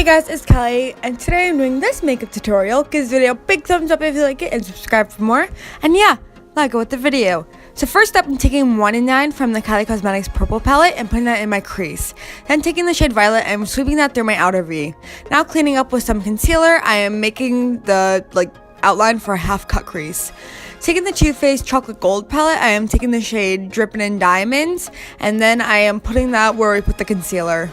Hey guys, it's Kelly, and today I'm doing this makeup tutorial. Give this video a big thumbs up if you like it, and subscribe for more. And yeah, let's go with the video. So first up, I'm taking 1 in 9 from the Kylie Cosmetics purple palette and putting that in my crease. Then taking the shade Violet and sweeping that through my outer V. Now cleaning up with some concealer, I am making the outline for a half cut crease. Taking the Too Faced Chocolate Gold palette, I am taking the shade Drippin' in Diamonds, and then I am putting that where we put the concealer.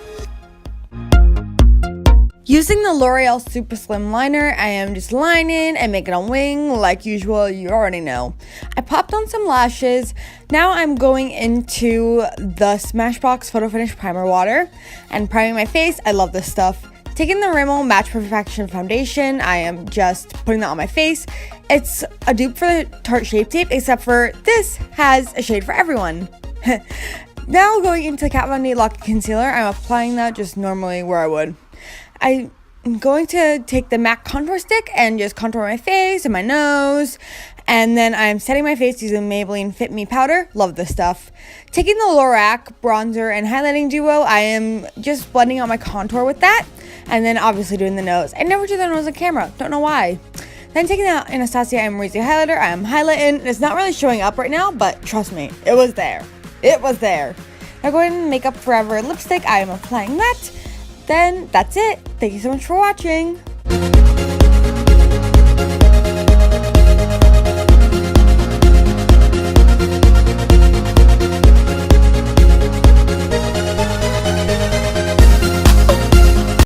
Using the L'Oreal Super Slim Liner, I am just lining and making a wing like usual, you already know. I popped on some lashes. Now I'm going into the Smashbox Photo Finish Primer Water and priming my face. I love this stuff. Taking the Rimmel Match Perfection Foundation, I am just putting that on my face. It's a dupe for the Tarte Shape Tape, except for this has a shade for everyone. Now going into the Kat Von D Lock Concealer, I'm applying that just normally where I would. I'm going to take the MAC contour stick and just contour my face and my nose. And then I'm setting my face using Maybelline Fit Me powder. Love this stuff. Taking the Lorac bronzer and highlighting duo, I am just blending out my contour with that. And then obviously doing the nose. I never do the nose on camera. Don't know why. Then taking the Anastasia Amrezy highlighter, I am highlighting. It's not really showing up right now, but trust me, it was there. It was there. Now going to Makeup Forever lipstick, I am applying that. Then that's it. Thank you so much for watching.